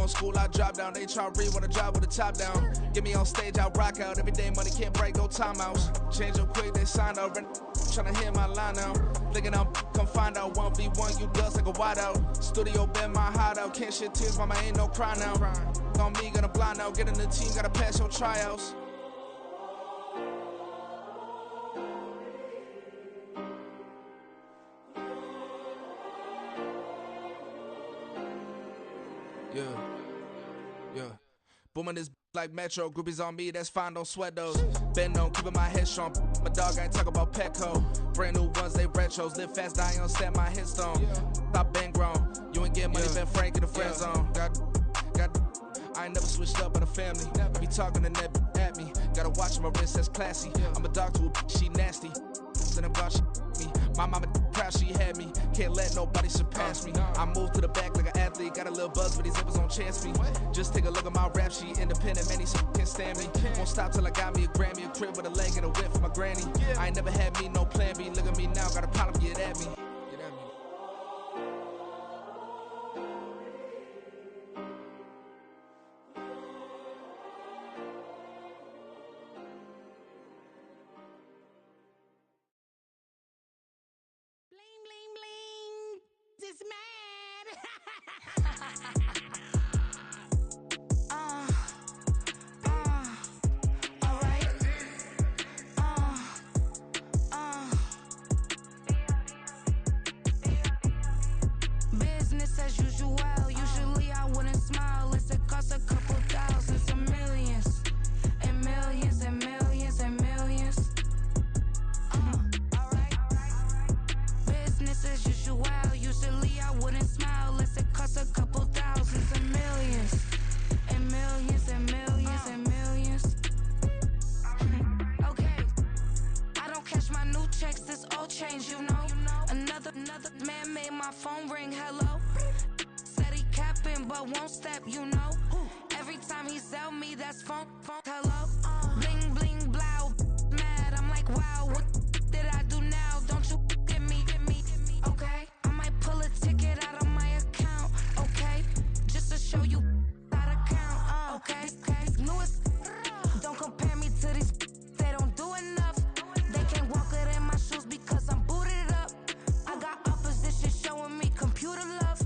in school, I drop down. They try to read when I drive with the top down. Get me on stage, I rock out. Every day money can't break, no timeouts. Change up quick, they sign up. Tryna hear my line now. Thinking I'm come find out 1v1, you dust like a wideout. Studio been my hideout. Can't shed tears, mama ain't no cry now. On me, gonna blind out. Get in the team, gotta pass your tryouts. Yeah. Booming this like Metro, groupies on me, that's fine, don't sweat those. Been on, keeping my head strong. My dog ain't talk about Petco. Brand new ones, they retros. Live fast, die on set, my headstone. Stop been grown. You ain't getting money, been frank in the friend zone. I ain't never switched up on the family. Be talking to that at me. Gotta watch my wrist, that's classy. I'm a dog to a she nasty. Then I'm God, she me. My mama proud she had me. Can't let nobody surpass me. I move to the back like an athlete. Got a little buzz, but these zippers don't chance me. Just take a look at my rap sheet. Independent, man, these can't stand me. Won't stop till I got me a Grammy, a crib with a leg and a whip for my granny. I ain't never had me no plan B. Look at me now, got a problem, get at me. This man. Alright. Business as usual. Usually I wouldn't smile. It's it costs a couple thousands and millions. And millions and millions and millions. Alright. Business as usual. Usually I wouldn't smile unless it costs a couple thousands and millions. And millions and millions and millions. Okay. I don't cash my new checks, this old change, you know. Another man made my phone ring, hello. Said he capping but won't step, you know. Every time he sell me, that's phone, hello. Bling, bling, blow, mad, I'm like, wow, what did I do now? Don't you get me, okay? I might pull a ticket out of my account, okay? Just to show you how to count, okay? Newest, don't compare me to these, they don't do enough. They can't walk it in my shoes because I'm booted up. I got opposition showing me computer love.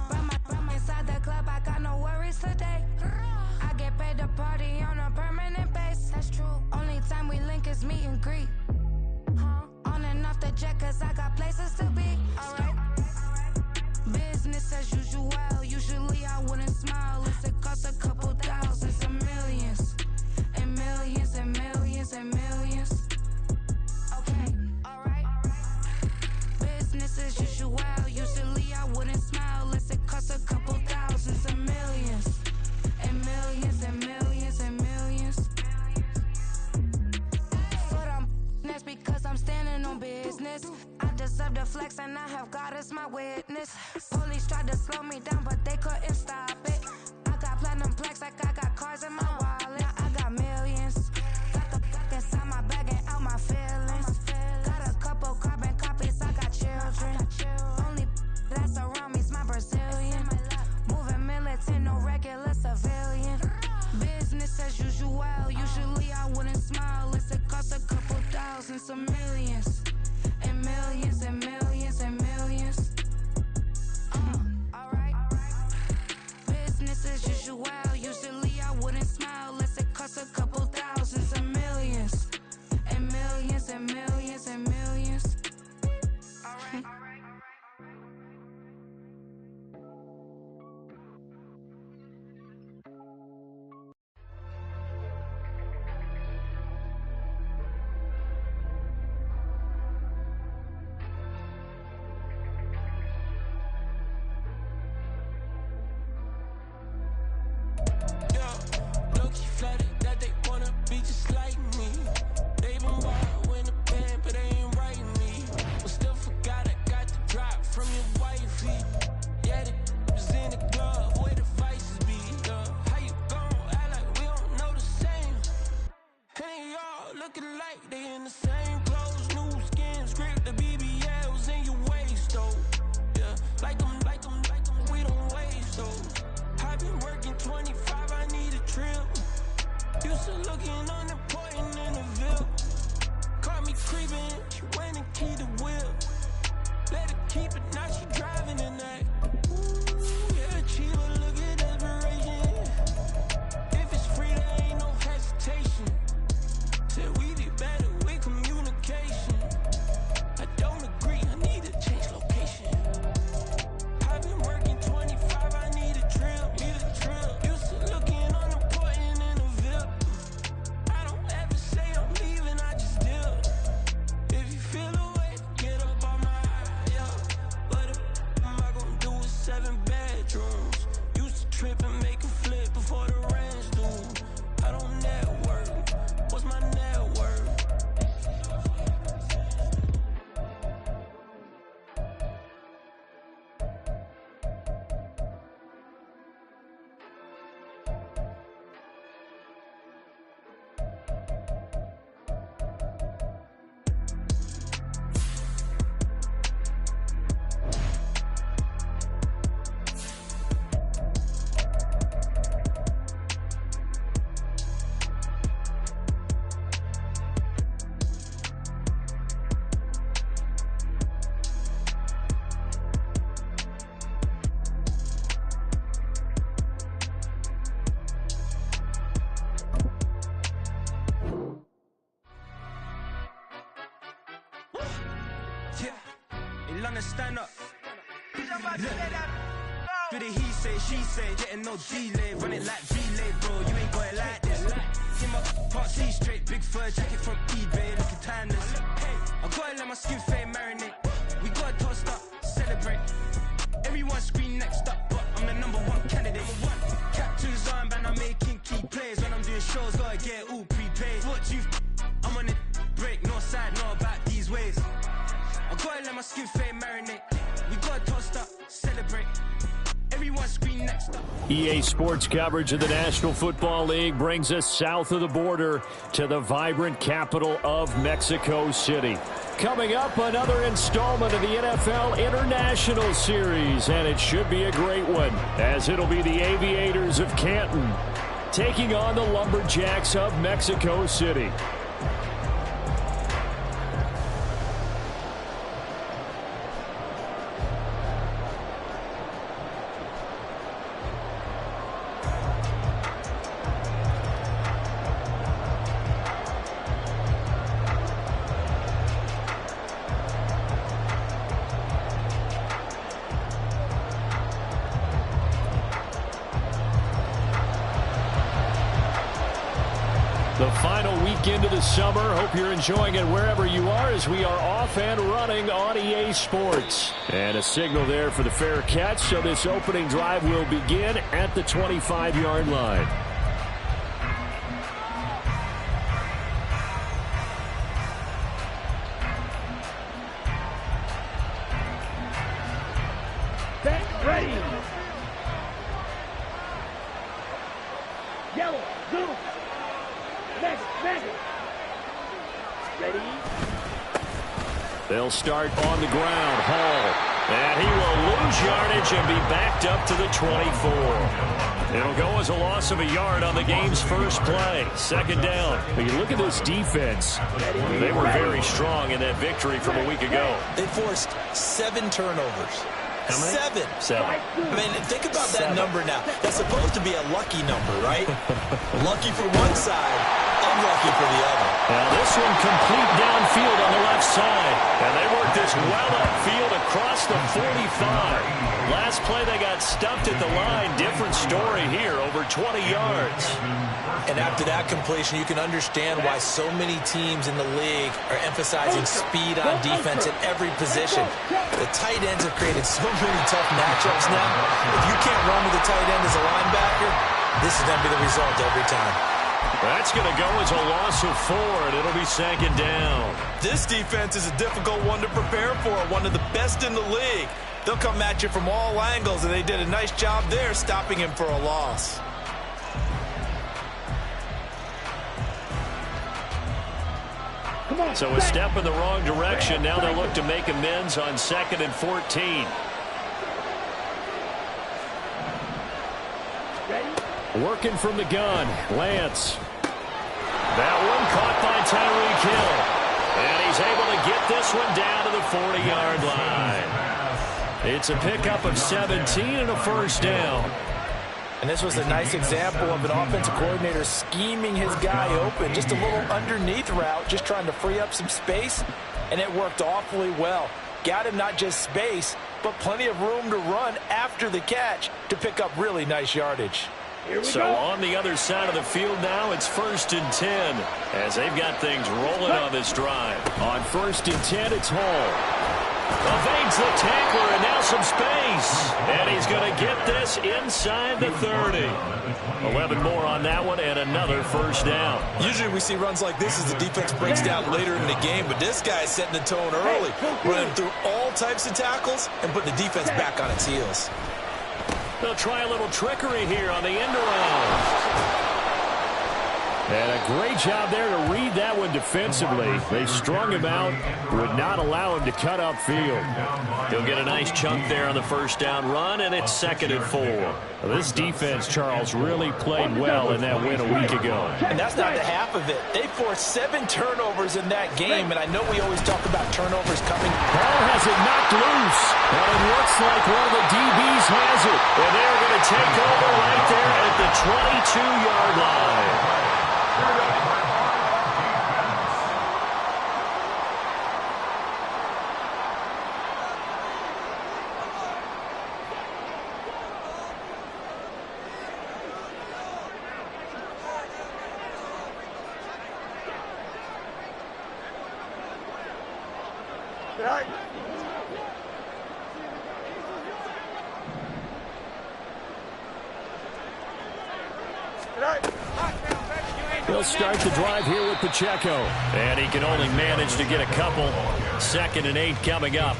Run inside the club, I got no worries today. I get paid to party on a permanent base. That's true. Only time we link is meet and greet. On and off the jet, cause I got places to be. Alright. Business as usual. Usually I wouldn't smile unless it costs a couple thousands and millions. And millions and millions and millions. Okay, alright. Business as usual. Usually I wouldn't smile unless it costs a couple thousands and millions. And millions and millions and millions. Foot on, that's because I'm standing on business. I deserve the flex and I have God as my witness. Police tried to slow me down but they couldn't stop it. I got platinum plaques like I got cars in my wallet. I got millions. Got the fuck inside my bag and out my feelings. Got a couple carbon copies, I got children. Only that's around me's my Brazilian. Moving militant, no regular civilian. Business as usual. Usually I wouldn't smile unless it costs a couple thousands of millions. And millions and millions and millions. Alright. Business as usual. Usually I wouldn't smile unless it costs a couple thousands of millions. And millions and millions and millions. Alright. Flattered that they wanna be just like me. They been bought in the pen, but they ain't writing me. But still forgot I got the drop from your wifey. Yeah, the was in the club where the vices be. How you gon' act like we don't know the same? And they all looking like they in the same clothes, new skins, grip the BBLs in your waist, though. Yeah, like them, we don't waste, though. I been working Used to looking unimportant in the Ville. Caught me creeping, she went and keyed the wheel. Let her keep it, now she driving in that. Ooh, yeah, achiever, look at desperation. If it's free, there ain't no hesitation. Said we be better with communication. I don't agree, I need to change location. I've been working 25, I need a drill, Used to looking unimportant in the Ville. I don't ever say I'm leaving, I just deal. If you feel away, get up on my eye, yeah. What am I gonna do with 7 bedrooms? Used to trip and make a flip before the rent's due. I don't network, what's my net worth? Yeah, in London, stand up. Look. Do the he say, she say, getting no delay. Run it like relay, bro, you ain't got it like this. See my can't see straight, big fur jacket from eBay, looking timeless. I gotta let my skin fade marinate. We gotta toast up, celebrate. Everyone scream next up, but I'm the #1 candidate. Captain's armband, I'm making key plays. When I'm doing shows, gotta get it all prepaid. What you I'm on it, break, no side, know about these ways. I gotta let my skin fade marinate. We gotta toast up, celebrate. Everyone scream next up. EA Sports coverage of the National Football League brings us south of the border to the vibrant capital of Mexico City. Coming up, another installment of the NFL International Series, and it should be a great one, as it'll be the Aviators of Canton taking on the Lumberjacks of Mexico City. The final weekend of the summer. Hope you're enjoying it wherever you are as we are off and running on EA Sports. And a signal there for the fair catch, so this opening drive will begin at the 25-yard line. Set, ready. Yellow, blue. Next, ready. They'll start on the ground. Hall. And he will lose yardage and be backed up to the 24. It'll go as a loss of a yard on the game's first play. Second down. When you look at this defense, they were very strong in that victory from a week ago. They forced 7 turnovers. How many? 7. I mean, think about that number now. That's supposed to be a lucky number, right? Lucky for one side, unlucky for the other. Now this one complete downfield on the left side. And they work this well upfield across the 45. Last play they got stuffed at the line. Different story here, over 20 yards. And after that completion, you can understand why so many teams in the league are emphasizing speed on defense at every position. The tight ends have created so many tough matchups now. If you can't run with the tight end as a linebacker, this is going to be the result every time. That's going to go as a loss of 4, and it'll be second down. This defense is a difficult one to prepare for, one of the best in the league. They'll come at you from all angles, and they did a nice job there stopping him for a loss. So a step in the wrong direction. Now they'll look to make amends on 2nd and 14. Working from the gun, Lance. That one caught by Tyreek Hill. And he's able to get this one down to the 40-yard line. It's a pickup of 17 and a first down. And this was a nice example of an offensive coordinator scheming his guy open. Just a little underneath route, just trying to free up some space, and it worked awfully well. Got him not just space, but plenty of room to run after the catch to pick up really nice yardage. So on the other side of the field now, it's 1st and 10 as they've got things rolling on this drive. On 1st and 10, it's Hall. Evades the tackler and now some space. And he's going to get this inside the 30. 11 more on that one and another first down. Usually we see runs like this as the defense breaks down later in the game, but this guy is setting the tone early, running through all types of tackles and putting the defense back on its heels. They'll try a little trickery here on the end around. And a great job there to read that one defensively. They strung him out, would not allow him to cut upfield. He'll get a nice chunk there on the first down run, and it's 2nd and 4. Well, this defense, Charles, really played well in that win a week ago. And that's not the half of it. They forced 7 turnovers in that game, and I know we always talk about turnovers coming. Ball has it knocked loose, and it looks like one of the DBs has it. And they're going to take over right there at the 22-yard line. He'll start the drive here with Pacheco. And he can only manage to get a couple. 2nd and 8 coming up.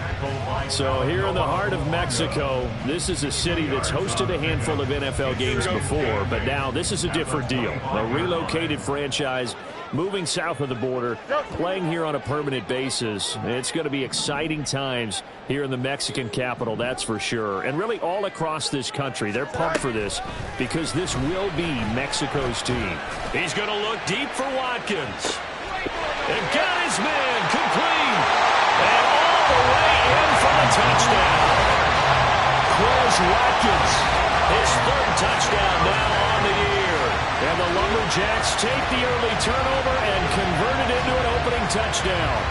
So here in the heart of Mexico, this is a city that's hosted a handful of NFL games before, but now this is a different deal. A relocated franchise moving south of the border, playing here on a permanent basis. It's going to be exciting times here in the Mexican capital, that's for sure. And really all across this country, they're pumped for this because this will be Mexico's team. He's going to look deep for Watkins. And got his man complete. And all the way in for the touchdown. Chris Watkins, his 3rd touchdown now on the year. And the Lumberjacks take the early turnover and convert it into an opening touchdown.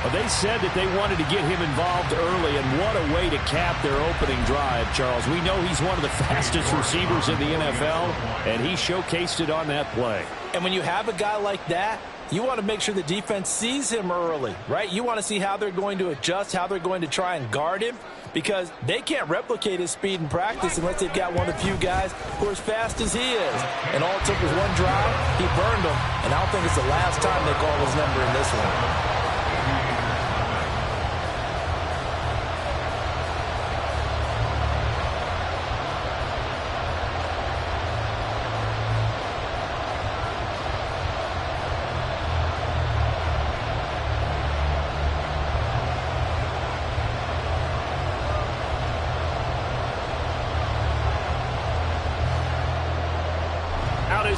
Well, they said that they wanted to get him involved early, and what a way to cap their opening drive, Charles. We know he's one of the fastest receivers in the NFL, and he showcased it on that play. And when you have a guy like that, you want to make sure the defense sees him early, right? You want to see how they're going to adjust, how they're going to try and guard him, because they can't replicate his speed in practice unless they've got one of the few guys who are as fast as he is. And all it took was one drive. He burned them, and I don't think it's the last time they call his number in this one.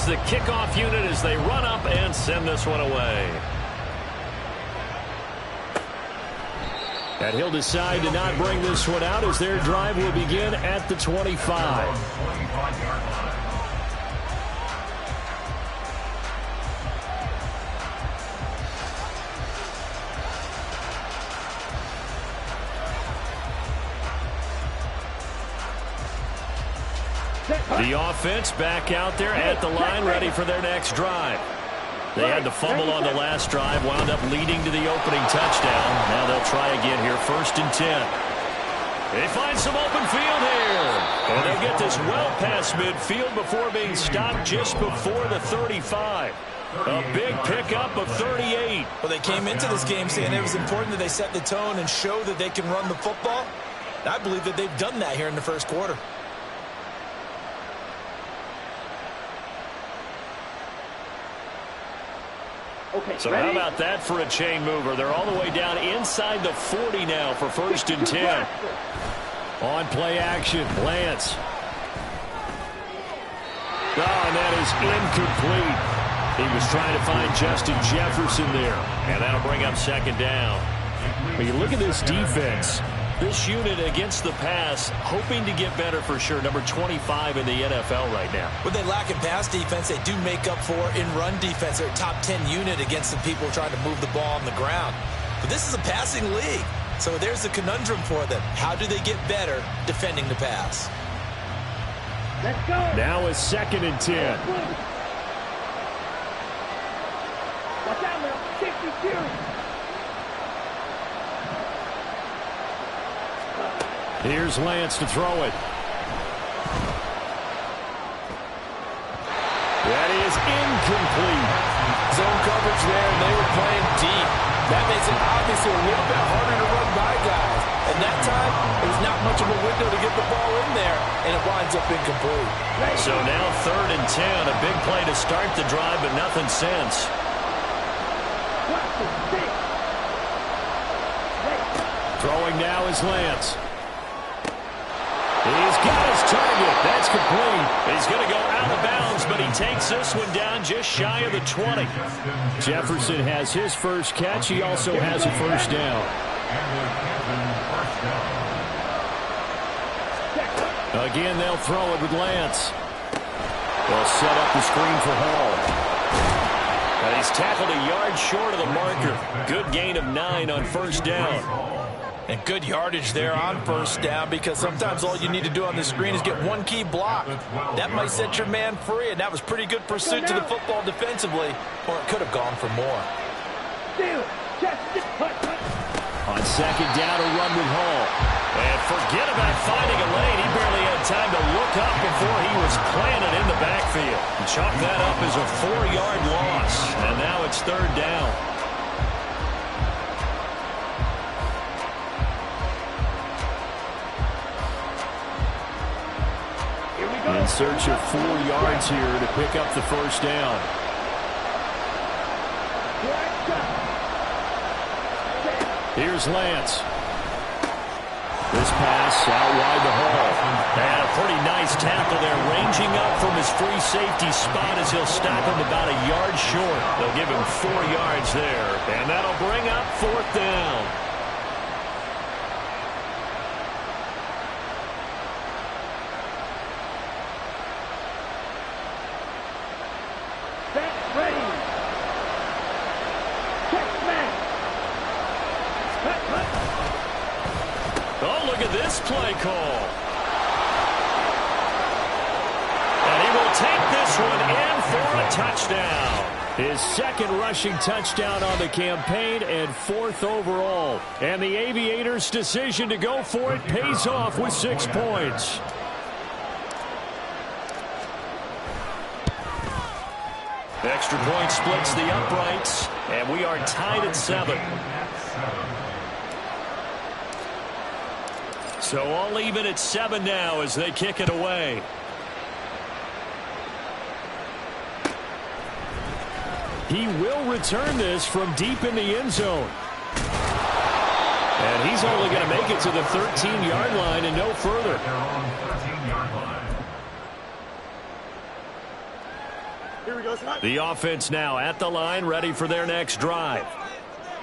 The kickoff unit as they run up and send this one away. And he'll decide to not bring this one out as their drive will begin at the 25. The offense back out there at the line, ready for their next drive. They had the fumble on the last drive, wound up leading to the opening touchdown. Now they'll try again here, 1st and 10. They find some open field here. And they'll get this well past midfield before being stopped just before the 35. A big pickup of 38. Well, they came into this game saying it was important that they set the tone and show that they can run the football. And I believe that they've done that here in the first quarter. So how about that for a chain mover? They're all the way down inside the 40 now for 1st and 10. On play action, Lance. Oh, and that is incomplete. He was trying to find Justin Jefferson there, and that'll bring up second down. When you look at this defense, this unit against the pass, hoping to get better for sure. Number 25 in the NFL right now. When they lack in pass defense, they do make up for in run defense. They're a top 10 unit against the people trying to move the ball on the ground. But this is a passing league, so there's a conundrum for them. How do they get better defending the pass? Let's go. Now it's 2nd and 10. Watch out now. 62. Here's Lance to throw it. That is incomplete. Zone coverage there, and they were playing deep. That makes it obviously a little bit harder to run by guys. And that time, there's not much of a window to get the ball in there, and it winds up incomplete. So now 3rd and 10. A big play to start the drive, but nothing since. Throwing now is Lance. He's got his target. That's complete. He's going to go out of bounds, but he takes this one down just shy of the 20. Jefferson has his first catch. He also has a first down. Again, they'll throw it with Lance. They'll set up the screen for Hall. And he's tackled a yard short of the marker. Good gain of 9 on first down. And good yardage there on first down, because sometimes all you need to do on the screen is get one key block. That might set your man free, and that was pretty good pursuit to the football defensively, or it could have gone for more. On second down, a run with Hall. And forget about finding a lane. He barely had time to look up before he was planted in the backfield. Chalk that up as a 4-yard loss, and now it's 3rd down. In search of 4 yards here to pick up the first down. Here's Lance. This pass out wide to Hall. And a pretty nice tackle there, ranging up from his free safety spot as he'll stop him about a yard short. They'll give him 4 yards there, and that'll bring up 4th down. This play call. And he will take this one in for a touchdown. His 2nd rushing touchdown on the campaign and 4th overall. And the Aviators' decision to go for it pays off with 6 points. Extra point splits the uprights, and we are tied at 7. So all even at 7 now as they kick it away. He will return this from deep in the end zone. And he's only going to make it to the 13-yard line and no further. The offense now at the line, ready for their next drive.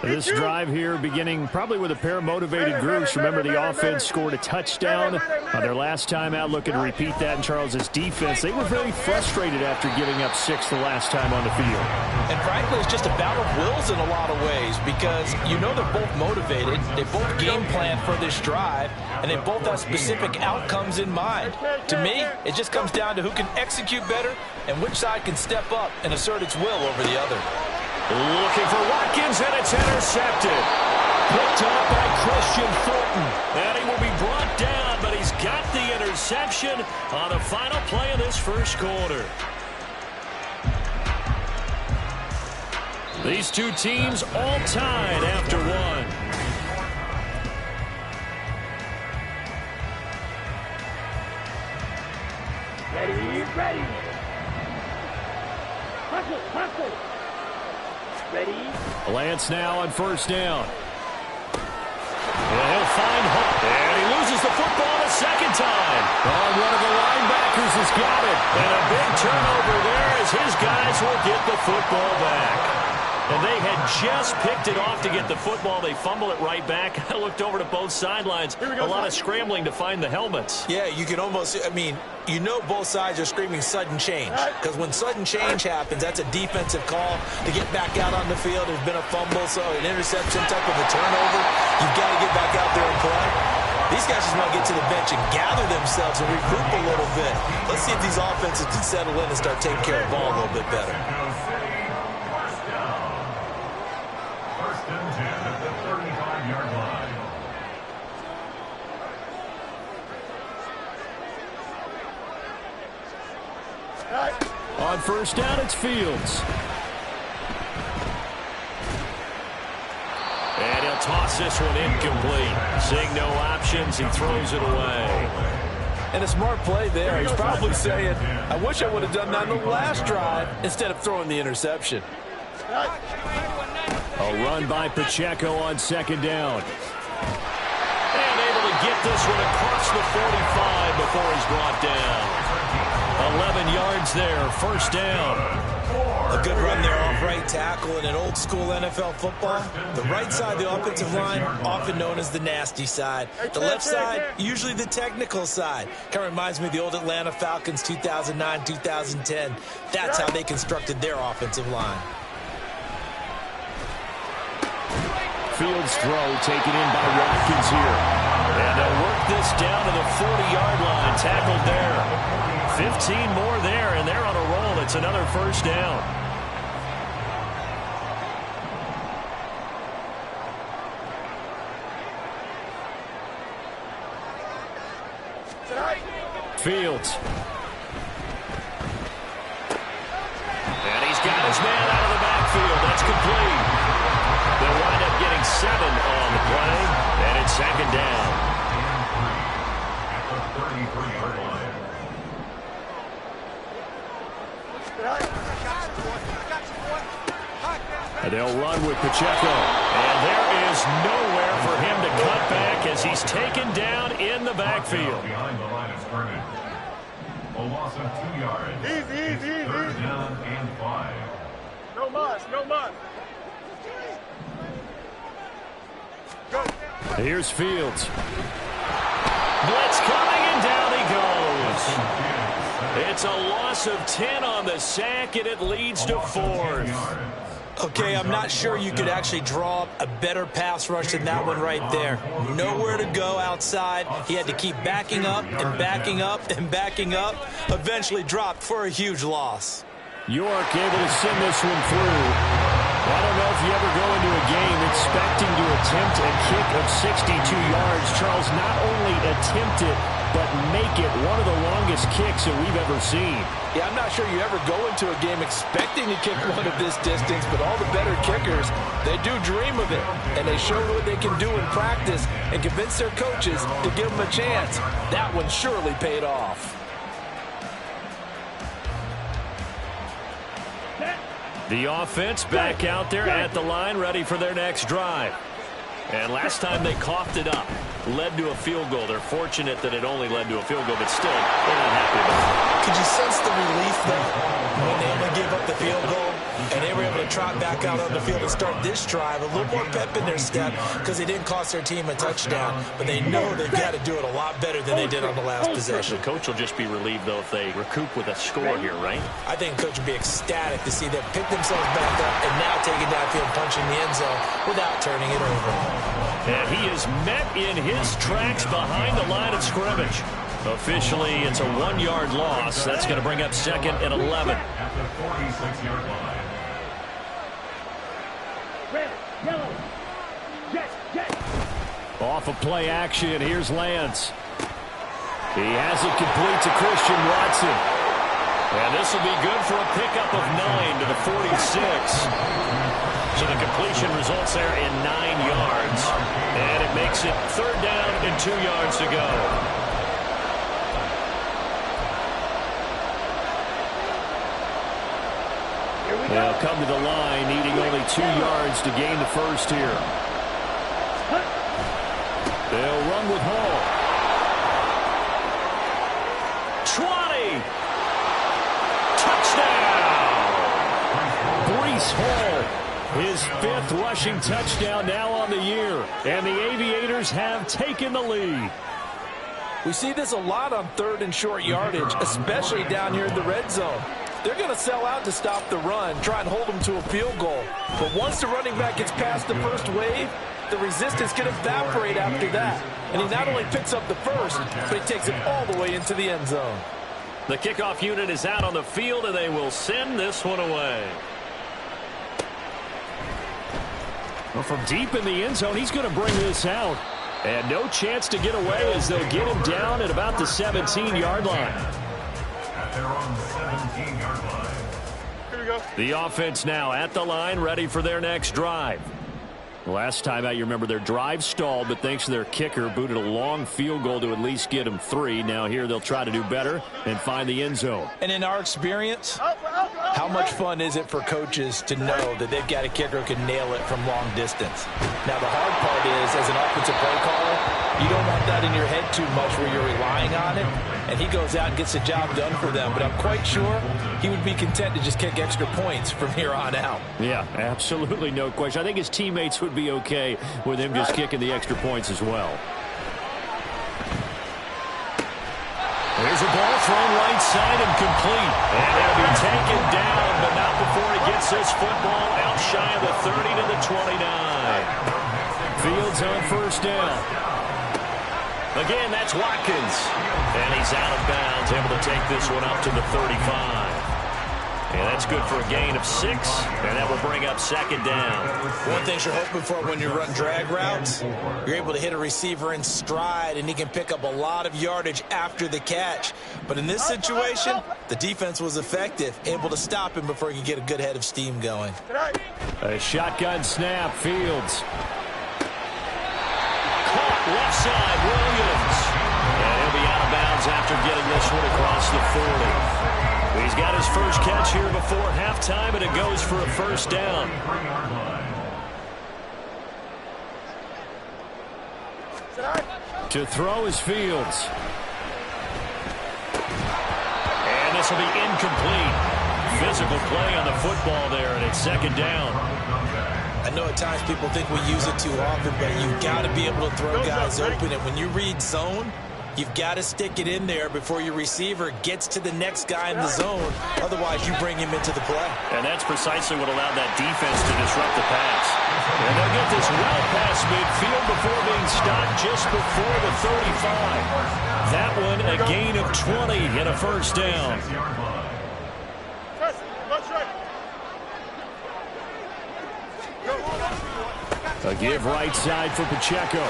This drive here beginning probably with a pair of motivated groups. Remember, the offense scored a touchdown on their last time out. Looking to repeat that in Charles's defense. They were very frustrated after giving up 6 the last time on the field. And frankly, it's just a battle of wills in a lot of ways, because you know they're both motivated. They both game plan for this drive, and they both have specific outcomes in mind. To me, it just comes down to who can execute better and which side can step up and assert its will over the other. Looking for Watkins, and it's intercepted. Picked up by Christian Fulton. And he will be brought down, but he's got the interception on the final play of this first quarter. These two teams all tied after 1. Ready. Hustle. Ready. Lance now on first down. And he'll find Hope. And he loses the football a second time. On one of the linebackers has got it. And a big turnover there as his guys will get the football back. And they had just picked it off to get the football. They fumble it right back. I looked over to both sidelines. A lot of scrambling to find the helmets. Yeah, you can almost, you know both sides are screaming sudden change. Because when sudden change happens, that's a defensive call to get back out on the field. There's been a fumble, so an interception type of a turnover. You've got to get back out there and play. These guys just want to get to the bench and gather themselves and regroup a little bit. Let's see if these offenses can settle in and start taking care of the ball a little bit better. On first down, it's Fields. And he'll toss this one incomplete. Seeing no options, he throws it away. And a smart play there. He's probably saying, I wish I would have done that on the last drive instead of throwing the interception. A run by Pacheco on second down. And able to get this one across the 45 before he's brought down. 11 yards there, first down. A good run there off right tackle in an old school NFL football. The right side of the offensive line, often known as the nasty side. The left side, usually the technical side. Kind of reminds me of the old Atlanta Falcons 2009, 2010. That's how they constructed their offensive line. Fields throw taken in by Watkins here. And they'll work this down to the 40-yard line. Tackled there. 15 more there, and they're on a roll. It's another first down. Fields. And he's got his man out of the backfield. That's complete. They'll wind up getting 7 on the play, and it's second down. And they'll run with Pacheco. And there is nowhere for him to cut back as he's taken down in the backfield. Behind the line of scrimmage. A loss of 2 yards. Easy. Third down and 5. No muss. Go. Here's Fields. Blitz coming, and down he goes. It's a loss of 10 on the sack, and it leads to 4th. Okay, I'm not sure you could actually draw up a better pass rush than that one right there. Nowhere to go outside. He had to keep backing up and backing up and backing up. Eventually dropped for a huge loss. York able to send this one through. I don't know if you ever go into a game expecting to attempt a kick of 62 yards. Charles, not only attempt it, but make it one of the longest kicks that we've ever seen. Yeah, I'm not sure you ever go into a game expecting to kick one of this distance, but all the better kickers, they do dream of it, and they show what they can do in practice and convince their coaches to give them a chance. That one surely paid off. The offense back out there at the line, ready for their next drive. And last time they coughed it up, led to a field goal. They're fortunate that it only led to a field goal, but still, they're not happy about it. Could you sense the relief, though, when they only gave up the field goal and they were able to trot back out on the field and start this drive? A little more pep in their step because they didn't cost their team a touchdown, but they know they've got to do it a lot better than they did on the last possession. The coach will just be relieved, though, if they recoup with a score here, right? I think the coach would be ecstatic to see them pick themselves back up and now take it downfield, punching the end zone without turning it over. And he is met in his tracks behind the line of scrimmage. Officially, it's a 1-yard loss. That's going to bring up second and 11. At the 46-yard line. Red, yellow. Jet. Off of play action, here's Lance. He has it complete to Christian Watson. And this will be good for a pickup of 9 to the 46. So the completion results there in 9 yards. And it makes it 3rd down and 2 yards to go. They'll come to the line, needing only 2 yards to gain the first here. They'll run with Hall. 20. Breece Hall, his 5th rushing touchdown now on the year. And the Aviators have taken the lead. We see this a lot on 3rd and short yardage, especially down here in the red zone. They're going to sell out to stop the run, try and hold them to a field goal. But once the running back gets past the first wave, the resistance can evaporate after that. And he not only picks up the first, but he takes it all the way into the end zone. The kickoff unit is out on the field, and they will send this one away. Well, from deep in the end zone, he's going to bring this out. And no chance to get away as they'll get him down at about the 17-yard line. At their own 17-yard line. Here we go. The offense now at the line, ready for their next drive. Last time out, you remember their drive stalled, but thanks to their kicker, booted a long field goal to at least get them 3. Now here they'll try to do better and find the end zone. And in our experience, how much fun is it for coaches to know that they've got a kicker who can nail it from long distance? Now, the hard part is, as an offensive play caller, you don't want that in your head too much where you're relying on it. And he goes out and gets the job done for them. But I'm quite sure he would be content to just kick extra points from here on out. Yeah, absolutely no question. I think his teammates would be okay with him just kicking the extra points as well. There's a ball thrown right side and complete. And it'll be taken down, but not before he gets this football out shy of the 30 to the 29. Fields on first down. Again, that's Watkins. And he's out of bounds, able to take this one up to the 35. And that's good for a gain of 6, and that will bring up 2nd down. One thing you're hoping for when you run drag routes, you're able to hit a receiver in stride, and he can pick up a lot of yardage after the catch. But in this situation, the defense was effective, able to stop him before he could get a good head of steam going. A shotgun snap, Fields. Caught left side, Williams. And he'll be out of bounds after getting this one across the 40. He's got his first catch here before halftime, and it goes for a first down. To throw is Fields. And this will be incomplete. Physical play on the football there, and it's 2nd down. I know at times people think we use it too often, but you've got to be able to throw guys open. And when you read zone, you've got to stick it in there before your receiver gets to the next guy in the zone. Otherwise, you bring him into the play. And that's precisely what allowed that defense to disrupt the pass. And they'll get this well past midfield before being stopped just before the 35. That one a gain of 20 and a first down. A give right side for Pacheco.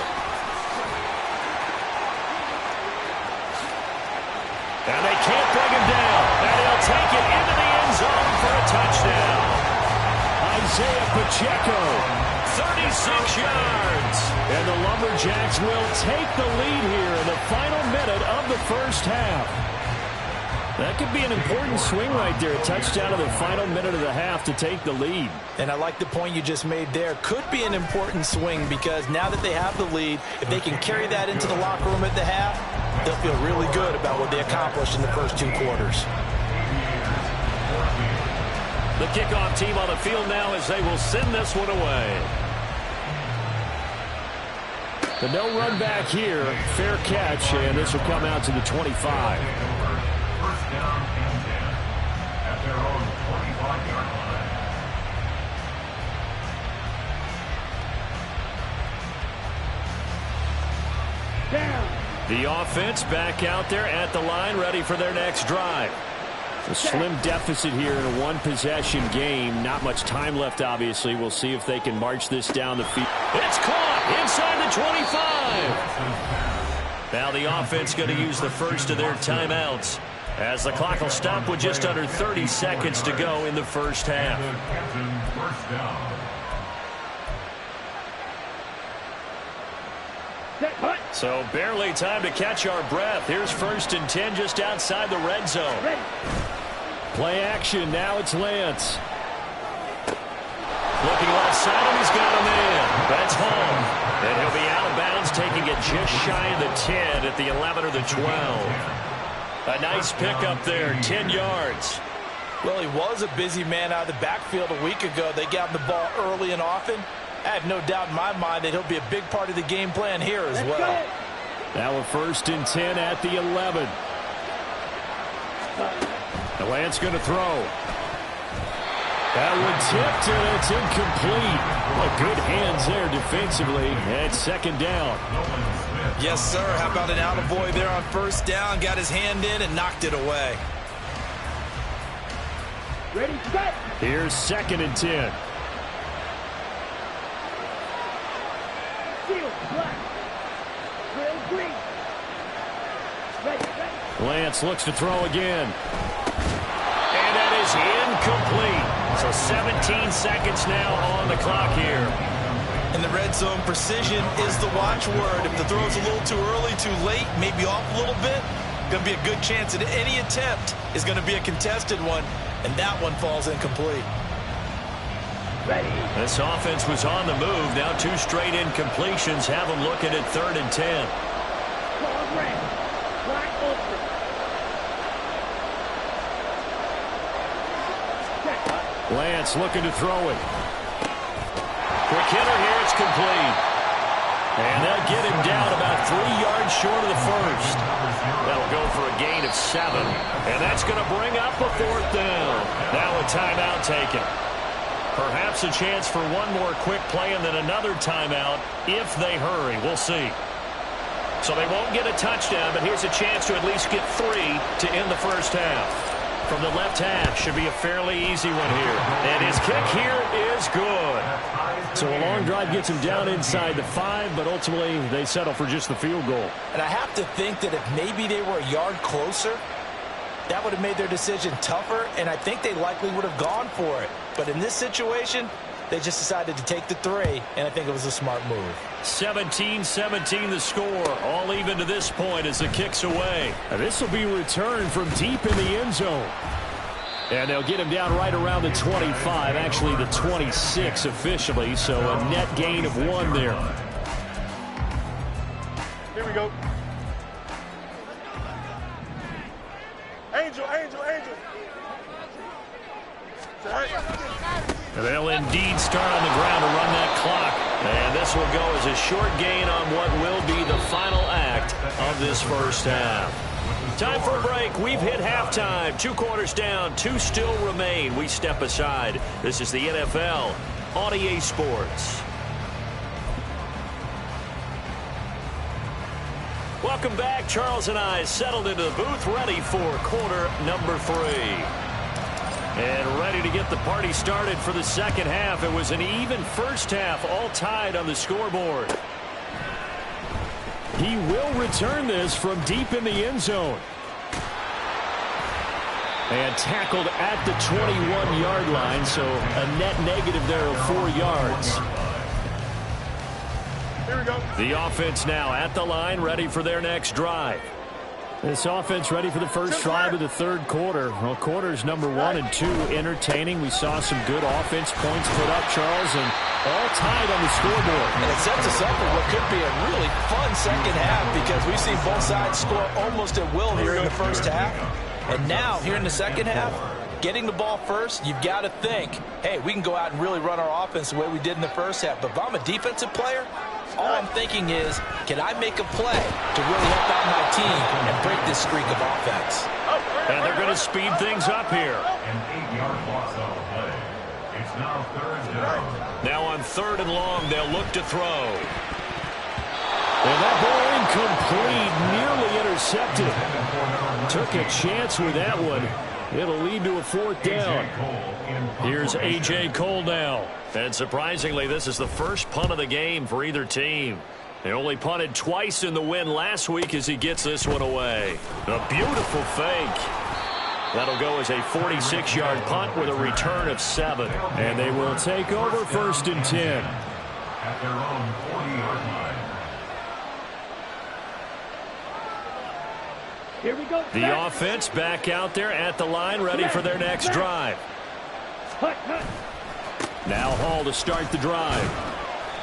And they can't bring him down. And he'll take it into the end zone for a touchdown. Isaiah Pacheco, 36 yards. And the Lumberjacks will take the lead here in the final minute of the first half. That could be an important swing right there. A touchdown in the final minute of the half to take the lead. And I like the point you just made there. Could be an important swing because now that they have the lead, if they can carry that into the locker room at the half, they'll feel really good about what they accomplished in the first 2 quarters. The kickoff team on the field now as they will send this one away. The no run back here. Fair catch, and this will come out to the 25. First down and 10 at their own 25-yard line. Down. The offense back out there at the line, ready for their next drive. A slim deficit here in a one-possession game. Not much time left, obviously. We'll see if they can march this down the field. It's caught inside the 25. Now the offense going to use the first of their timeouts, as the clock will stop with just under 30 seconds to go in the first half. First down. So barely time to catch our breath. Here's 1st and 10 just outside the red zone. Play action. Now it's Lance. Looking left side, and he's got him in. That's home. And he'll be out of bounds, taking it just shy of the 10 at the 11 or the 12. A nice pickup there, 10 yards. Well, he was a busy man out of the backfield a week ago. They got him the ball early and often. I have no doubt in my mind that he'll be a big part of the game plan here as well. Now a 1st and 10 at the 11. The Lance going to throw. That one tipped, and it's incomplete. Well, good hands there defensively. And 2nd down. Yes, sir. How about an attaboy there on 1st down? Got his hand in and knocked it away. Ready, set. Here's 2nd and 10. Field, black. Trail, green. Ready, ready. Lance looks to throw again. And that is incomplete. So 17 seconds now on the clock here. In the red zone, precision is the watchword. If the throw's a little too early, too late, maybe off a little bit, going to be a good chance that any attempt is going to be a contested one, and that one falls incomplete. Ready. This offense was on the move. Now 2 straight incompletions have them looking at 3rd and 10. Ball red. Black ultra. Lance looking to throw it. Quick hitter here, it's complete. And they'll get him down about 3 yards short of the 1st. That'll go for a gain of 7. And that's going to bring up a 4th down. Now a timeout taken. Perhaps a chance for one more quick play and then another timeout if they hurry. We'll see. So they won't get a touchdown, but here's a chance to at least get 3 to end the 1st half. From the left half, should be a fairly easy one here. And his kick here is good. So a long drive gets him down inside the 5, but ultimately they settle for just the field goal. And I have to think that if maybe they were a yard closer, that would have made their decision tougher, and I think they likely would have gone for it. But in this situation, they just decided to take the 3, and I think it was a smart move. 17-17 the score. All even to this point as the kick's away. And this will be returned from deep in the end zone. And they'll get him down right around the 25, actually the 26 officially, so a net gain of 1 there. Here we go. Angel, angel, angel. And they'll indeed start on the ground to run that clock. And this will go as a short gain on what will be the final act of this 1st half. Time for a break. We've hit halftime. 2 quarters down. 2 still remain. We step aside. This is the NFL on EA Sports. Welcome back. Charles and I settled into the booth, ready for quarter number 3. And ready to get the party started for the 2nd half. It was an even 1st half, all tied on the scoreboard. He will return this from deep in the end zone. And tackled at the 21-yard line, so a net negative there of 4 yards. Here we go. The offense now at the line, ready for their next drive. This offense ready for the first drive of the 3rd quarter. Well, quarters number 1 and 2 entertaining. We saw some good offense points put up, Charles, and all tied on the scoreboard. And it sets us up for what could be a really fun 2nd half because we've seen both sides score almost at will here in the 1st half. And now, here in the 2nd half, getting the ball first, you've got to think, hey, we can go out and really run our offense the way we did in the 1st half. But if I'm a defensive player, all I'm thinking is, can I make a play to really help out my team and break this streak of offense? And they're going to speed things up here. An 8-yard loss on the play. It's now 3rd down. Now on 3rd and long, they'll look to throw. And that ball incomplete, nearly intercepted. Took a chance with that one. It'll lead to a 4th down. Here's A.J. Cole now. And surprisingly, this is the first punt of the game for either team. They only punted twice in the win last week as he gets this one away. A beautiful fake. That'll go as a 46-yard punt with a return of 7. And they will take over 1st and 10. At their own 40-yard line. Here we go. The offense back out there at the line, ready for their next drive. Now Hall to start the drive.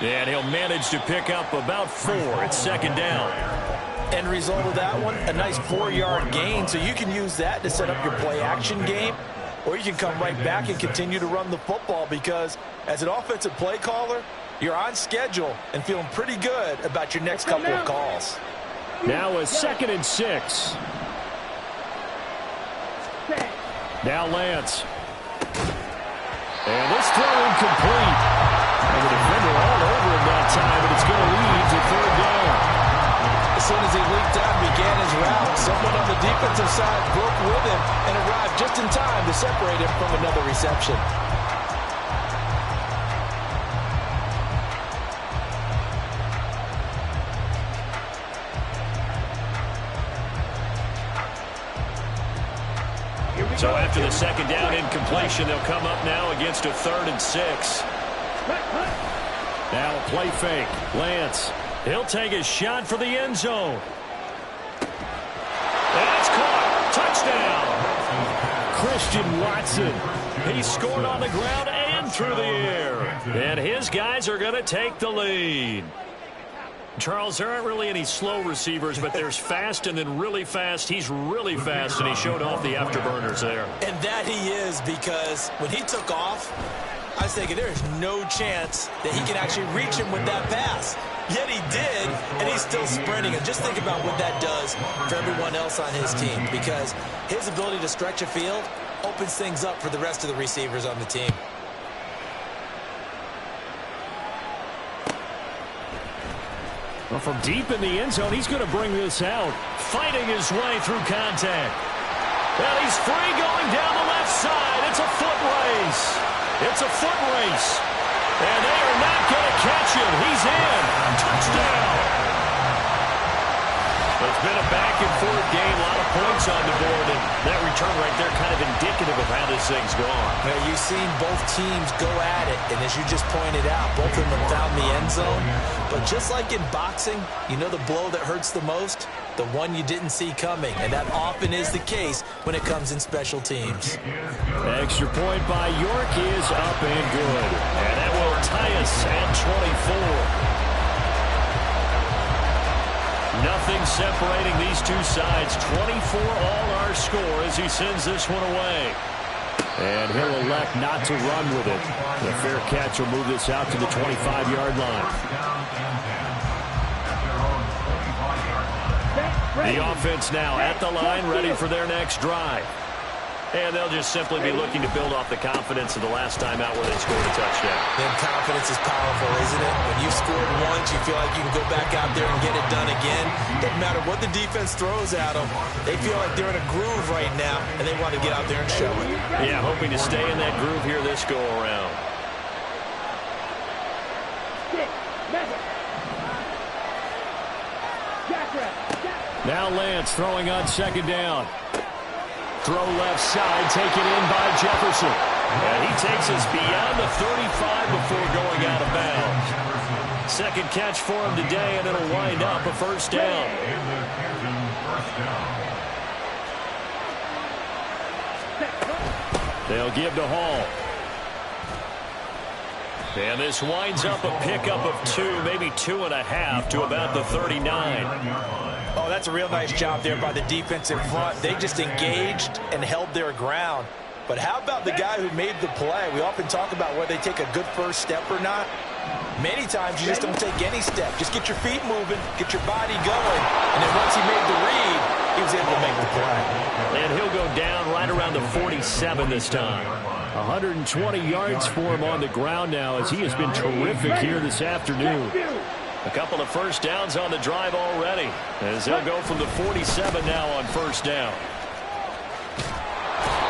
And he'll manage to pick up about 4 at 2nd down. End result of that one, a nice 4-yard gain, so you can use that to set up your play-action game. or you can come right back and continue to run the football, because as an offensive play caller, you're on schedule and feeling pretty good about your next couple of calls. Now a 2nd and 6. Now Lance. And this throw incomplete. And the defender all over him that time, but it's going to lead to 3rd down. As soon as he leaped out and began his route, someone on the defensive side broke with him and arrived just in time to separate him from another reception. So after the 2nd down incompletion, they'll come up now against a 3rd and 6. Now a play fake. Lance. He'll take a shot for the end zone. That's caught. Touchdown. Christian Watson. He scored on the ground and through the air. And his guys are going to take the lead. Charles, there aren't really any slow receivers, but there's fast and then really fast. He's really fast, and he showed off the afterburners there. And that he is, because when he took off, I was thinking there's no chance that he can actually reach him with that pass. Yet he did, and he's still sprinting. And just think about what that does for everyone else on his team, because his ability to stretch a field opens things up for the rest of the receivers on the team. Well, from deep in the end zone, he's going to bring this out, fighting his way through contact. And he's free going down the left side. It's a foot race. It's a foot race. And they are not going to catch him. He's in. Touchdown. It's been a back-and-forth game, a lot of points on the board, and that return right there kind of indicative of how this thing's gone. Now, you've seen both teams go at it, and as you just pointed out, both of them found the end zone. But just like in boxing, you know the blow that hurts the most? The one you didn't see coming, and that often is the case when it comes in special teams. Extra point by York is up and good. And that will tie us at 24. Nothing separating these two sides. 24 all our score as he sends this one away. And he'll elect not to run with it. The fair catch will move this out to the 25-yard line. The offense now at the line, ready for their next drive. And they'll just simply be looking to build off the confidence of the last time out where they scored a touchdown. Then confidence is powerful, isn't it? When you scored once, you feel like you can go back out there and get it done again. Doesn't matter what the defense throws at them. They feel like they're in a groove right now, and they want to get out there and show it. Yeah, hoping to stay in that groove here this go-around. Now Lance throwing on 2nd down. Throw left side, taken in by Jefferson. And he takes us beyond the 35 before going out of bounds. Second catch for him today, and it'll wind up a 1st down. They'll give to Hall. And this winds up a pickup of 2, maybe 2.5 to about the 39. Oh, that's a real nice job there by the defense in front. They just engaged and held their ground. But how about the guy who made the play? We often talk about whether they take a good first step or not. Many times you just don't take any step. Just get your feet moving, get your body going. And then once he made the read, he was able to make the play. And he'll go down right around the 47 this time. 120 yards for him on the ground now as he has been terrific here this afternoon. A couple of 1st downs on the drive already as they'll go from the 47 now on 1st down.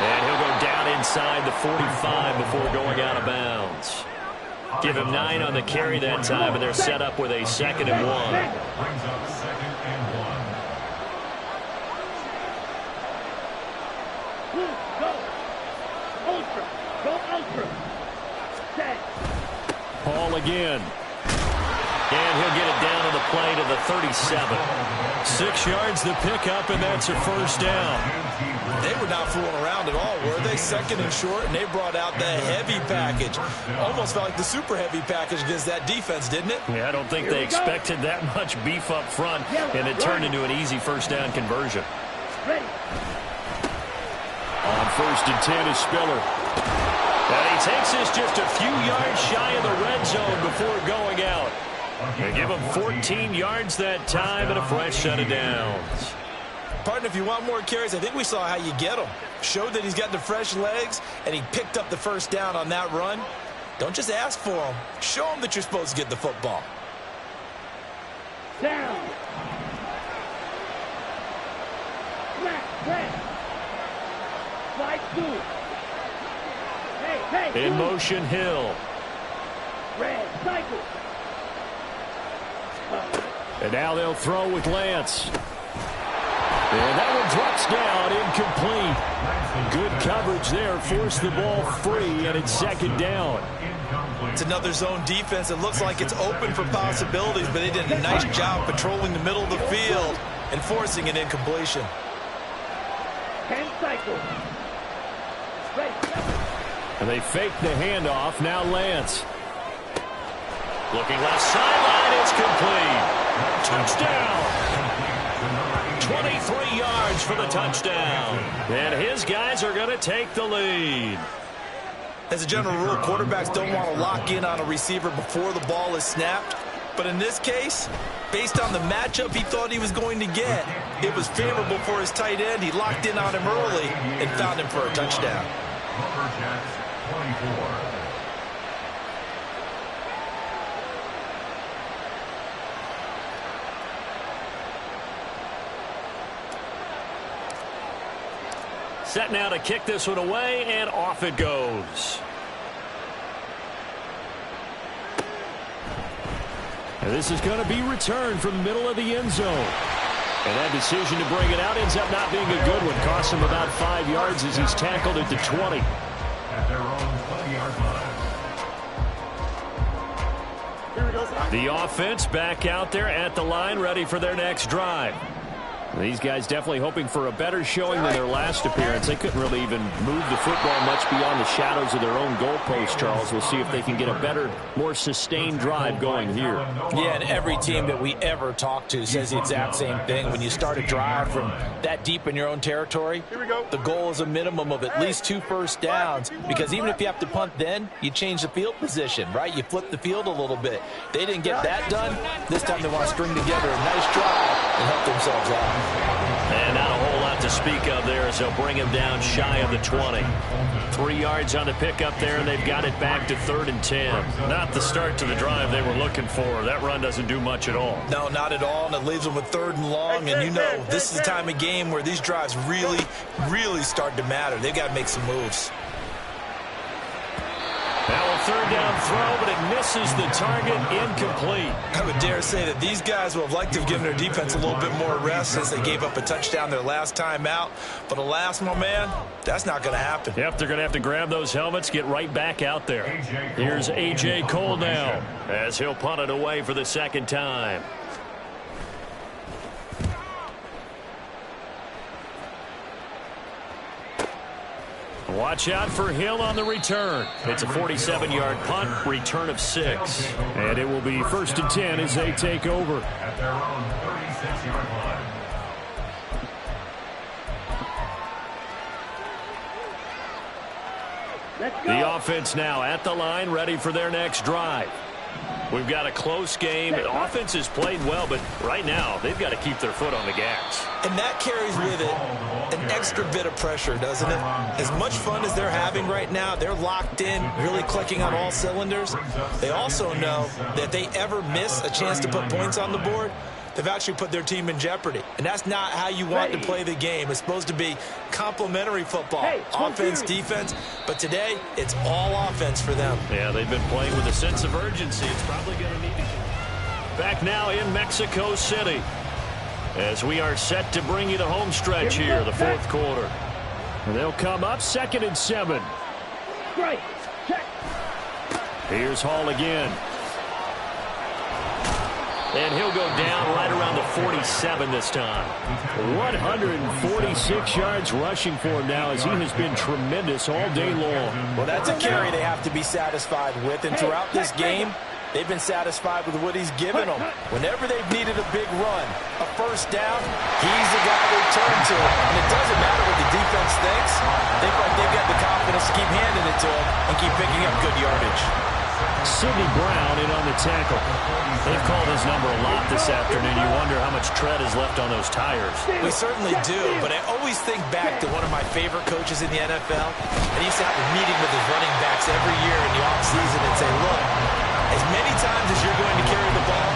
And he'll go down inside the 45 before going out of bounds. Give him 9 on the carry that time, and they're set up with a 2nd and 1. Hall again. And he'll get it down on the play to the 37. 6 yards the pickup, and that's a 1st down. They were not fooling around at all, were they? 2nd and short, and they brought out the heavy package. Almost felt like the super heavy package against that defense, didn't it? Yeah, I don't think they expected that much beef up front, and it turned into an easy 1st down conversion. On first and 10 is Spiller. And he takes this just a few yards shy of the red zone before going out. They give him 14 yards that time and a fresh set of downs. Partner, if you want more carries, I think we saw how you get them. Showed that he's got the fresh legs, and he picked up the first down on that run. Don't just ask for them. Show them that you're supposed to get the football. Down. Red. Slide two. Hey. In motion, Hill. Red, cycle. And now they'll throw with Lance. And that one drops down, incomplete. Good coverage there, forced the ball free, and it's second down. It's another zone defense. It looks like it's open for possibilities, but they did a nice job patrolling the middle of the field and forcing an incompletion. 10 cycles. And they fake the handoff. Now Lance. Looking left sideline. It's complete. Touchdown. 23 yards for the touchdown. And his guys are going to take the lead. As a general rule, quarterbacks don't want to lock in on a receiver before the ball is snapped. But in this case, based on the matchup he thought he was going to get, it was favorable for his tight end. He locked in on him early and found him for a touchdown. Lumberjacks 24. Set now to kick this one away, and off it goes. And this is going to be returned from the middle of the end zone. And that decision to bring it out ends up not being a good one. Costs him about 5 yards as he's tackled at the 20. At their own 20-yard line. The offense back out there at the line, ready for their next drive. These guys definitely hoping for a better showing than their last appearance. They couldn't really even move the football much beyond the shadows of their own goalpost, Charles. We'll see if they can get a better, more sustained drive going here. Yeah, and every team that we ever talk to says the exact same thing. When you start a drive from that deep in your own territory, the goal is a minimum of at least 2 first downs, because even if you have to punt then, you change the field position, right? You flip the field a little bit. They didn't get that done. This time they want to string together a nice drive and help themselves out. And not a whole lot to speak of there as they'll bring him down shy of the 20. 3 yards on the pickup there, and they've got it back to 3rd and 10. Not the start to the drive they were looking for. That run doesn't do much at all. No, not at all, and it leaves them with 3rd and long. And you know, this is the time of game where these drives really, really start to matter. They've got to make some moves. Now a 3rd down throw, but it misses the target, incomplete. I would dare say that these guys would have liked to have given their defense a little bit more rest since they gave up a touchdown their last time out. But alas, my man, that's not going to happen. Yep, they're going to have to grab those helmets, get right back out there. Here's A.J. Cole now as he'll punt it away for the 2nd time. Watch out for Hill on the return. It's a 47-yard punt, return of 6. And it will be 1st and 10 as they take over. At their own 36-yard line. The offense now at the line, ready for their next drive. We've got a close game. The offense has played well, but right now they've got to keep their foot on the gas. And that carries with it an extra bit of pressure, doesn't it? As much fun as they're having right now, they're locked in, really clicking on all cylinders. They also know that they ever miss a chance to put points on the board, they've actually put their team in jeopardy. And that's not how you want to play the game. It's supposed to be complementary football, offense, defense. But today, it's all offense for them. Yeah, they've been playing with a sense of urgency. It's probably going to need to. Back now in Mexico City as we are set to bring you the home stretch here, the 4th quarter. And they'll come up 2nd and 7. Strike. Check. Here's Hall again. And he'll go down right around the 47 this time. 146 yards rushing for him now as he has been tremendous all day long. Well, that's a carry they have to be satisfied with. And throughout this game, they've been satisfied with what he's given them. Whenever they've needed a big run, a first down, he's the guy they turn to. And it doesn't matter what the defense thinks. They has to keep handing it to him and keep picking up good yardage. Sidney Brown in on the tackle. They've called his number a lot this afternoon. You wonder how much tread is left on those tires. We certainly do, but I always think back to one of my favorite coaches in the NFL. And he used to have a meeting with his running backs every year in the offseason and say, look, as many times as you're going to carry the ball,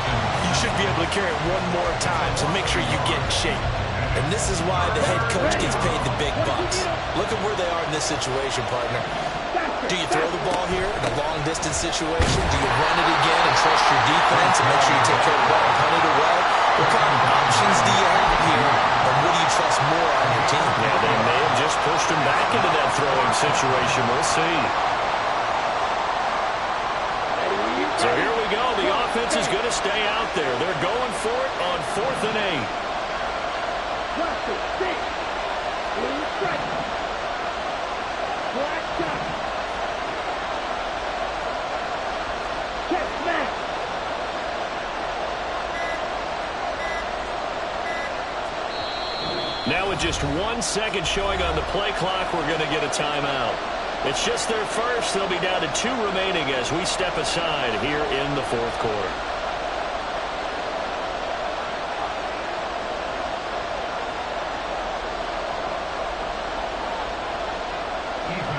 you should be able to carry it one more time, so make sure you get in shape. And this is why the head coach gets paid the big bucks. Look at where they are in this situation, partner. Do you throw the ball here in a long-distance situation? Do you run it again and trust your defense and make sure you take care of the ball and punt it away? What kind of options do you have here, and what do you trust more on your team? Yeah, they may have just pushed him back into that throwing situation. We'll see. So here we go. The offense is going to stay out there. They're going for it on 4th and 8. Now with just 1 second showing on the play clock, we're going to get a timeout. It's just their first. They'll be down to 2 remaining as we step aside here in the 4th quarter.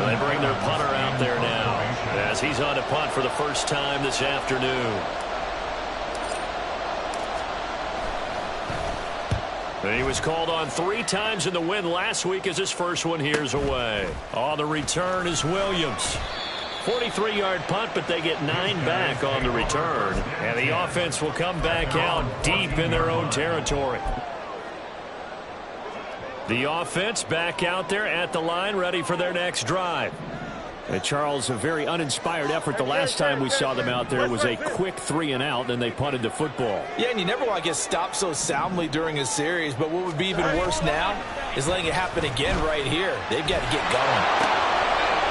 They bring their punter out there now as he's on to punt for the first time this afternoon. He was called on 3 times in the win last week as his first one here's away. On the return is Williams. 43-yard punt, but they get 9 back on the return. And the offense will come back out deep in their own territory. The offense back out there at the line, ready for their next drive. Charles, a very uninspired effort the last time we saw them out there. It was a quick 3-and-out, and they punted the football. Yeah, and you never want to get stopped so soundly during a series, but what would be even worse now is letting it happen again right here. They've got to get going.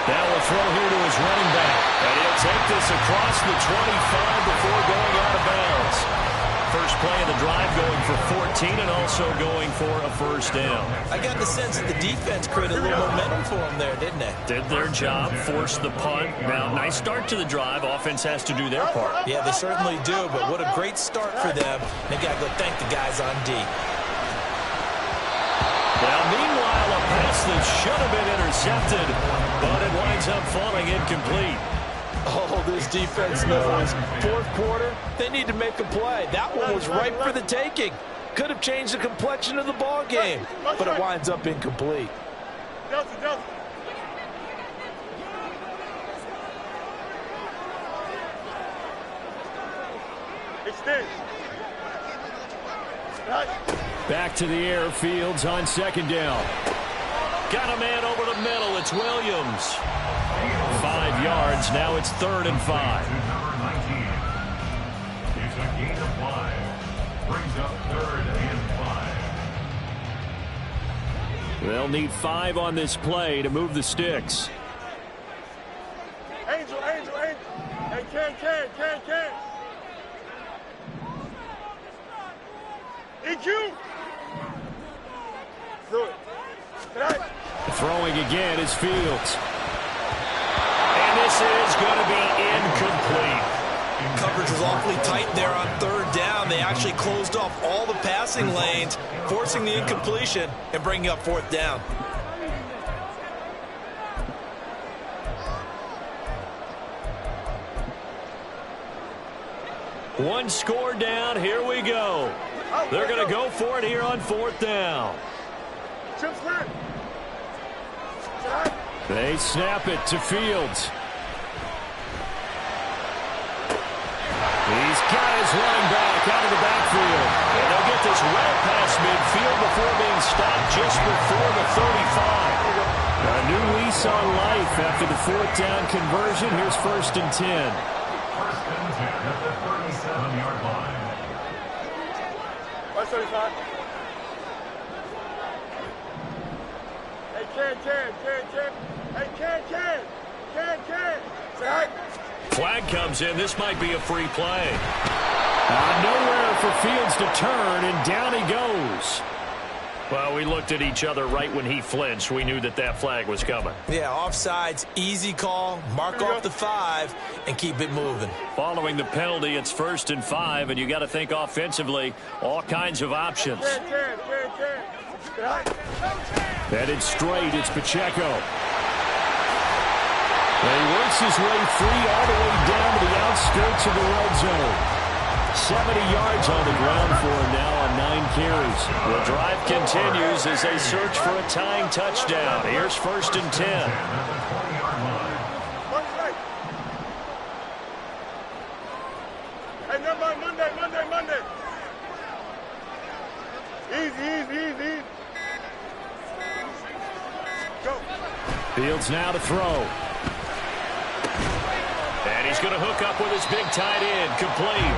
Now we'll throw here to his running back, and he'll take this across the 25 before going out of bounds. First play of the drive going for 14 and also going for a first down. I got the sense that the defense created a little momentum for them there, didn't they? Did their job, forced the punt. Now, nice start to the drive. Offense has to do their part. Yeah, they certainly do, but what a great start for them. They got to go thank the guys on D. Now, meanwhile, a pass that should have been intercepted, but it winds up falling incomplete. Oh, this defense knows. 4th quarter, they need to make a play. That one was ripe for the taking. Could have changed the complexion of the ball game, but it winds up incomplete. Back to the air. Fields on 2nd down. Got a man over the middle. It's Williams. 5 yards. Now it's 3rd and 5. Number 19. It's a gain of 5. Brings up 3rd and 5. They'll need 5 on this play to move the sticks. Angel. Hey, can. EQ. Do it. Throwing again is Fields. And this is going to be incomplete. Coverage was awfully tight there on 3rd down. They actually closed off all the passing lanes, forcing the incompletion and bringing up 4th down. One score down. Here we go. They're going to go for it here on 4th down. They snap it to Fields. He's got his running back out of the backfield. And they'll get this well past midfield before being stopped just before the 35. A new lease on life after the 4th down conversion. Here's 1st and 10. 1st and 10 at the 37-yard line. 135. Hey, can. Hey, can. Say Flag comes in. This might be a free play. Nowhere for Fields to turn, and down he goes. Well, we looked at each other right when he flinched. We knew that that flag was coming. Yeah, offsides, easy call, mark off the 5, and keep it moving. Following the penalty, it's 1st and 5, and you got to think offensively, all kinds of options. Headed straight, it's Pacheco. And he works his way free all the way down to the outskirts of the red zone. 70 yards on the ground for him now on 9 carries. The drive continues as they search for a tying touchdown. Here's 1st and 10. Hey, never mind, Monday. Easy. Go. Fields now to throw. And he's going to hook up with his big tight end, complete.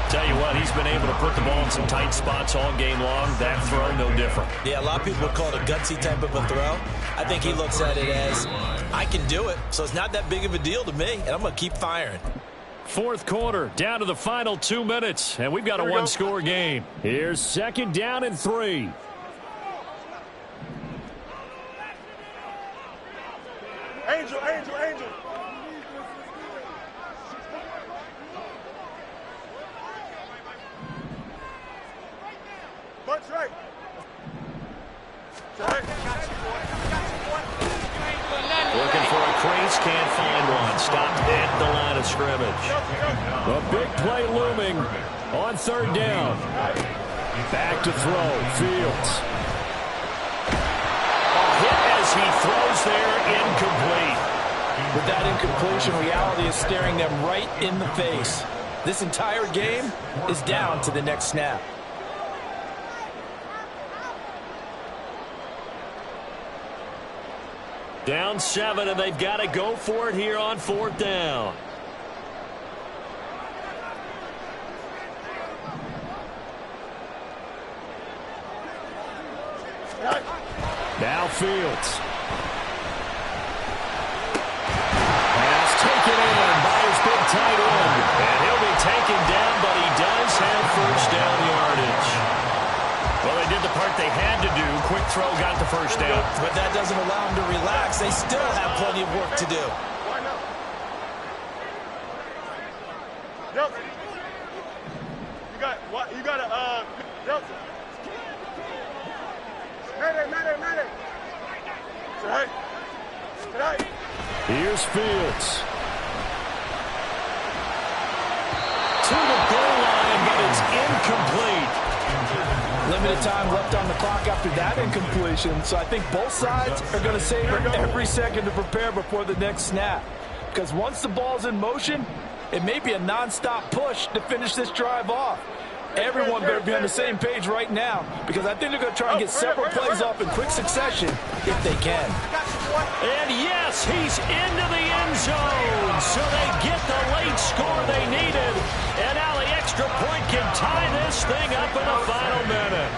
Tell you what, he's been able to put the ball in some tight spots all game long. That throw, no different. Yeah, a lot of people would call it a gutsy type of a throw. I think he looks at it as, I can do it, so it's not that big of a deal to me, and I'm going to keep firing. 4th quarter, down to the final 2 minutes, and we've got a one-score game. Here's 2nd down and 3. Angel. Bunch right. Looking for a crease, can't find one. Stopped at the line of scrimmage. A big play looming on 3rd down. Back to throw, Fields. A hit as he throws there, incomplete. With that incompletion, reality is staring them right in the face. This entire game is down to the next snap. Down 7, and they've got to go for it here on 4th down. Now Fields. Pass taken in by his big tight end. And he'll be taken down, but he does have 1st down yardage. Well, they did the part they had to do. Quick throw got the 1st down. But that doesn't allow them to relax. They still have plenty of work to do. Nelson. You got to, Nelson. Madden. Right. Here's Fields. To the goal line, but it's incomplete. Limited time left on the clock after that incompletion, so I think both sides are going to savor every second to prepare before the next snap. Because once the ball's in motion, it may be a non-stop push to finish this drive off. Everyone better be on the same page right now, because I think they're going to try and get several plays off in quick succession if they can. And yes, he's into the end zone, so they get the late score they needed. And now the extra point can tie this thing up in the final minute.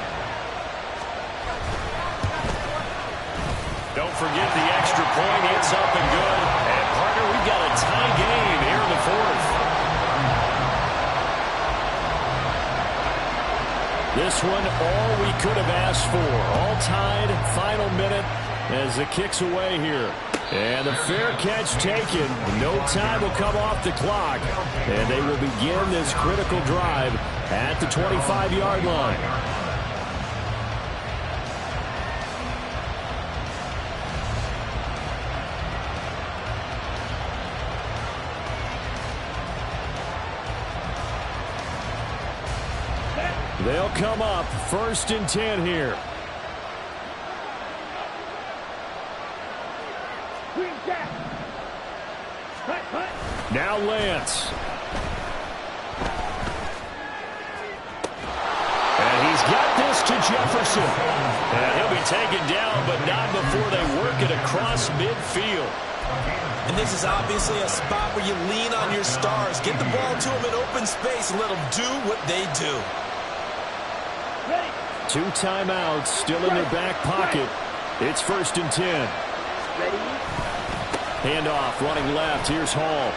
Don't forget the extra point. It's up and good. And partner, we've got a tie game here in the 4th. This one, all we could have asked for. All tied, final minute as it kicks away here. And the fair catch taken. No time will come off the clock. And they will begin this critical drive at the 25-yard line. They'll come up 1st and 10 here. Now Lance. And he's got this to Jefferson. And he'll be taken down, but not before they work it across midfield. And this is obviously a spot where you lean on your stars. Get the ball to them in open space and let them do what they do. 2 timeouts still in their back pocket. It's 1st and 10. Handoff running left. Here's Hall.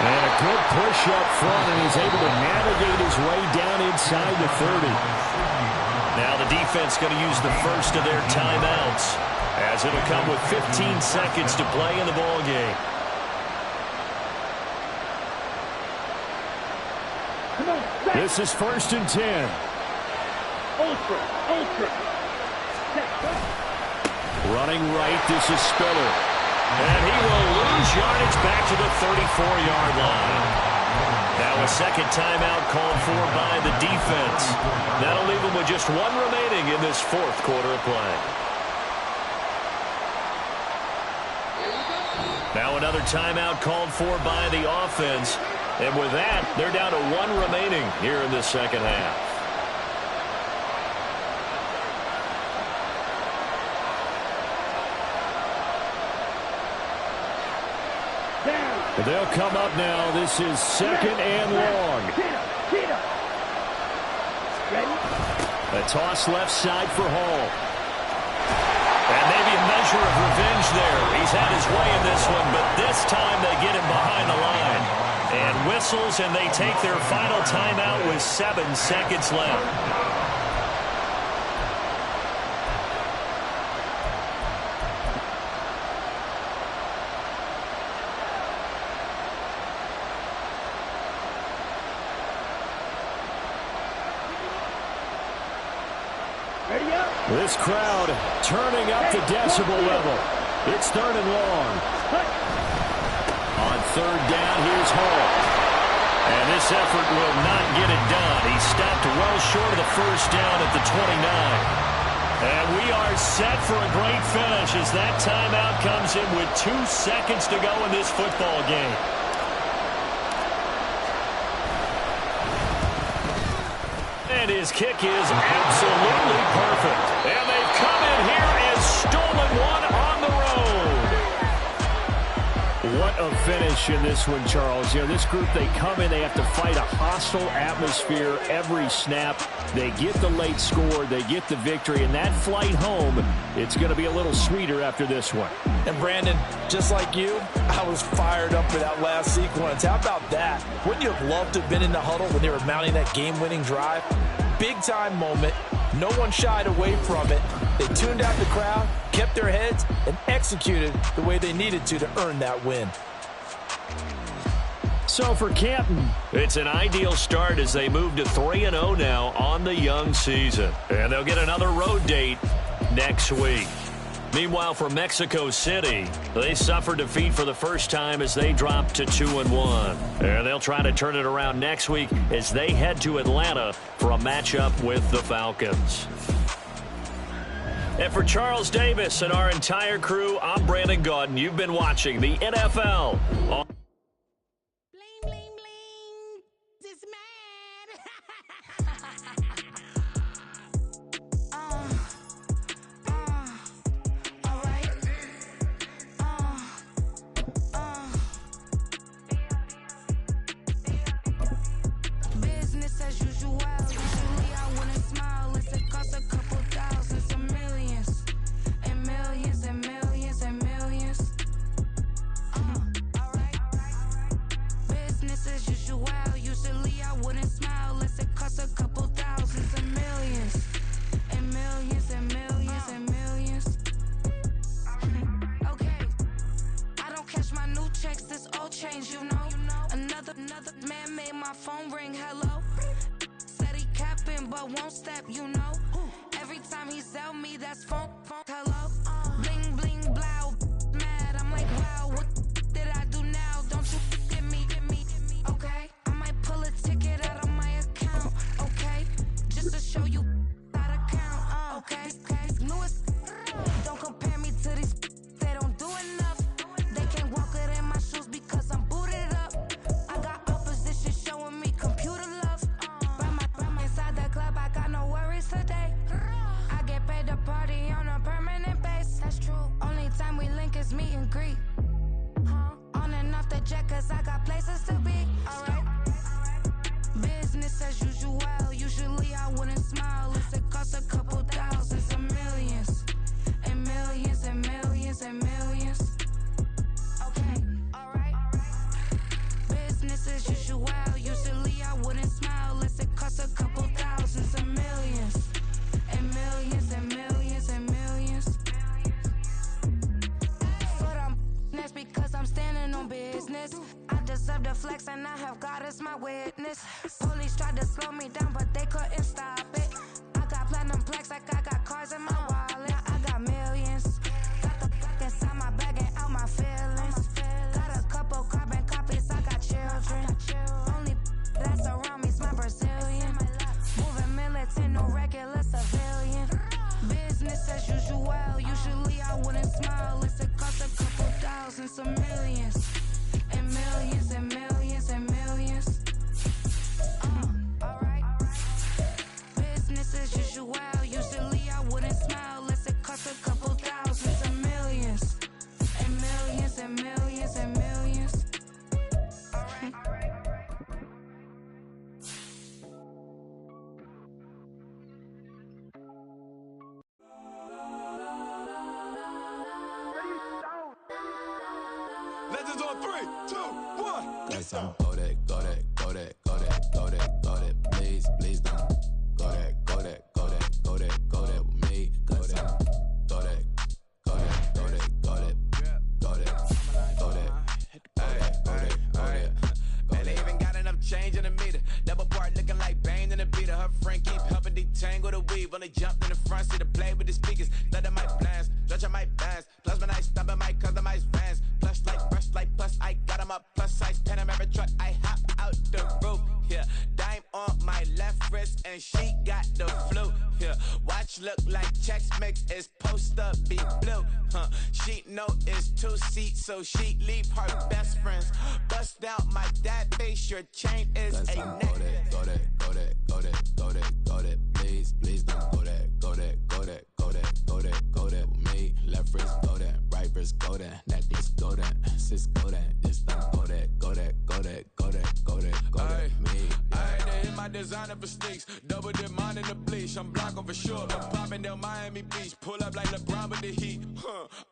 And a good push up front, and he's able to navigate his way down inside the 30. Now the defense going to use the first of their timeouts, as it'll come with 15 seconds to play in the ball game. This is 1st and 10. Ultra. Running right, this is Spiller. And he will lose yardage back to the 34-yard line. Now a second timeout called for by the defense. That'll leave them with just one remaining in this 4th quarter of play. Now another timeout called for by the offense. And with that, they're down to one remaining here in the second half. They'll come up now. This is 2nd and long. A toss left side for Hall. And maybe a measure of revenge there. He's had his way in this one, but this time they get him behind the line. And whistles, and they take their final timeout with 7 seconds left. This crowd turning up the decibel level. It's 3rd and long. On 3rd down, here's Hall. And this effort will not get it done. He stopped well short of the first down at the 29. And we are set for a great finish as that timeout comes in with 2 seconds to go in this football game. And his kick is absolutely perfect. And they've come in here and stolen one on the road. What a finish in this one, Charles. You know, this group, they come in, they have to fight a hostile atmosphere every snap. They get the late score, they get the victory, and that flight home, it's going to be a little sweeter after this one. And Brandon, just like you, I was fired up for that last sequence. How about that? Wouldn't you have loved to have been in the huddle when they were mounting that game-winning drive? Big-time moment. No one shied away from it. They tuned out the crowd, kept their heads, and executed the way they needed to earn that win. So for Canton, it's an ideal start as they move to 3-0 now on the young season. And they'll get another road date next week. Meanwhile, for Mexico City, they suffered defeat for the first time as they dropped to 2-1. And they'll try to turn it around next week as they head to Atlanta for a matchup with the Falcons. And for Charles Davis and our entire crew, I'm Brandon Gaudin. You've been watching the NFL. Bling, bling, bling. This man. Business as usual. Usually I wouldn't smile. It's a cost a couple thousands of millions. And millions and millions and millions. Alright. Business as usual. Usually I wouldn't smile. Unless it costs a couple thousands of millions. And millions and millions and millions. Okay. I don't cash my new checks, this old change, you know. Another man made my phone ring, hello. Said he capping but won't step, you know. Every time he sell me, that's phone, hello. Bling, bling, blow, mad, I'm like, wow, what did I do now? Don't you get me, okay? I might pull a ticket out of my account, okay? Just to show you how to count, okay? Newest, don't compare me to these, they don't do enough. They can't walk it in my shoes because I'm booted up. I got opposition showing me computer love. Run inside the club, I got no worries today. I get paid to party on a permanent base. That's true. Only time we link is meet and greet. On and off the jet, cause I got places to be. Alright. Business as usual. Usually I wouldn't smile. It's it costs a couple thousands of millions. And millions and millions and millions. Okay, alright. is my witness. Police tried to slow me down, but they couldn't stop it. I got platinum plaques like I got cars in my wallet. I got millions. Got the fuck inside my bag and out my feelings. Got a couple carbon copies, I got children. Only that's around me's my Brazilian. Moving militant, no regular civilian. Business as usual, usually I wouldn't smile. Unless it cost a couple thousands of millions. And millions and millions and millions. Alright. Business as usual, usually I wouldn't smile. Unless it cost a couple thousands of millions. And millions and millions and millions. Alright. Legends on 3, 2, 1. Guess I'm go that, go that, go that, go that, go that, go that. Please, please don't go that, go that, go that, go that, go that with me. Go that, go that, go that, go that, go that, go that, go that, go that, go that. Man, they even got enough change in the meter. Double part looking like Bane in the beater. Her friend keep helping detangle the weave. Only jumped in the front seat to play with the speakers. Let them might blast, stretch my bands. Plus when I stop at my customized vans. Plush like brush like plus I got them up plus size Panamera truck. I hop out the roof. Yeah, dime on my left wrist and she got the flu. Yeah, watch look like checks mix is post up be blue. She know it's 2 seats so she leave her best friends. Bust out my dad face. Your chain is a necklace. Go that, go that, go that, go that, go that. Please, please don't go that, go that, go that, go that, go that, go that with me. Left wrist go that, right wrist go that, necklace go that, sis go that. This don't go that, go that, go that, go that, go that, go that with me. I had to hit my designer for sneaks. Double dip mine in the bleach. I'm blocking for sure. I'm popping down Miami Beach. Pull up like LeBron with the heat.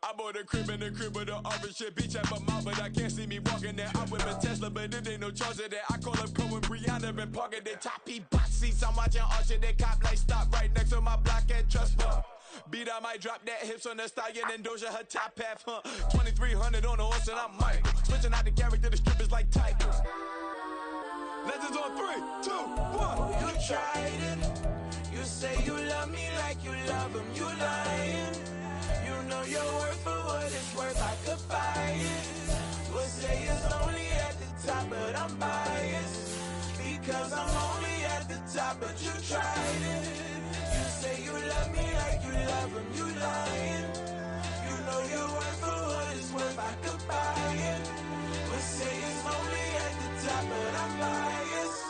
I bought a crib in the crib with the office shit. Beach at my mouth, but I can't see me walking there. I'm with a Tesla, but it ain't no charge of that. I call up Cole and Brianna and parking their top P box seats. I'm watching Archer. They cop like stop right next to my block and trust fund. Beat I might drop that hips on the stallion and Doja her top half. 2300 on the horse and I'm Mike. Switching out the character, the strippers like Tigers. Legends on 3, 2, 1. You tried it. You say you love me like you love him. You lying. You know your worth for what it's worth. I could buy it. Would say it's only at the top, but I'm biased because I'm only at the top. But you tried it. You say you love me like you love him. You lying. You know your worth for what it's worth. I could buy it. Would say it's only at the top, but I'm biased.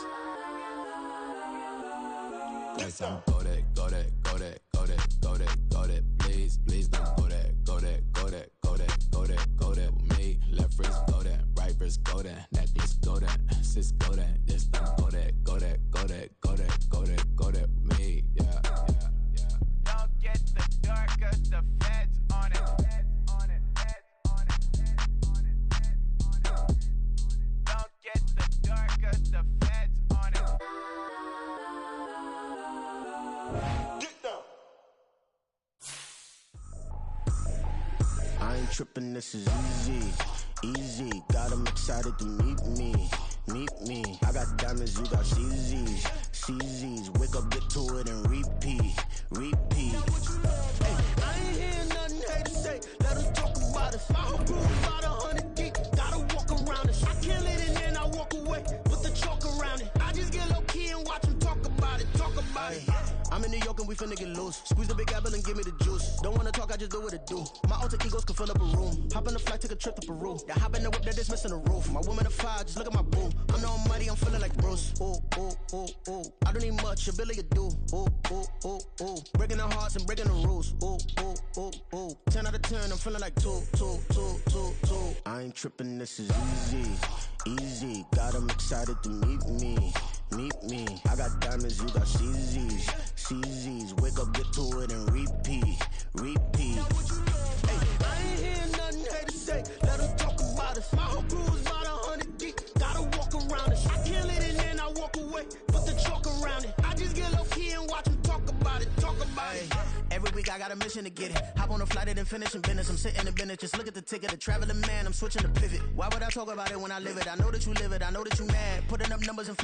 Guess I'm go that, go that, go that, go that, go that, go that. Please, please don't go that, go that, go that, go that, go that, go that with me. Left wrist go that, right wrist go that, necklace go that, sis go that. This don't go that, go that, go that, go that, go that, go that with me. Yeah, yeah, yeah. Don't get the dark 'cause the feds on it. Don't get the dark 'cause the feds on it. Get down. I ain't tripping, this is easy, easy. Got them excited to meet me, meet me. I got diamonds, you got CZs, CZs. Wake up, get to it and repeat, repeat. Hey, I ain't hearing nothing hate to say. Let us talk about it. My whole crew about 100 deep. Gotta walk around it. I kill it and then I walk away with the chalk around it. I just get low key and watch them talk about it, talk about it. I'm in New York and we finna get loose. Squeeze the big apple and give me the juice. Don't wanna talk, I just do what it do. My alter egos can fill up a room. Hop in the flight, take a trip to Peru. Yeah, hop in the whip that is missing the roof. My woman a fire, just look at my boo. I'm the almighty, I'm feeling like Bruce. Ooh, ooh, ooh, ooh. I don't need much, ability to do. Ooh, ooh, ooh, ooh. Breaking the hearts and breaking the rules. Ooh, ooh, ooh, ooh. 10 out of 10, I'm feeling like 2, 2, 2, 2, 2. I ain't tripping, this is easy, easy. Got them excited to meet me, meet me. I got diamonds, you got CZs, CZs. Wake up, get to it and repeat, repeat. Hey, I ain't hearing nothing hate to say. Let us talk about it. My whole crew is about 100 deep. Gotta walk around it. I kill it and then I walk away. Put the chalk around it. I just get low key and watch them talk about it, talk about it. Every week I got a mission to get it. Hop on a flight and then finish in business. I'm sitting in business, just look at the ticket. A traveling man, I'm switching to pivot. Why would I talk about it when I live it? I know that you live it, I know that you mad. Putting up numbers and flipping.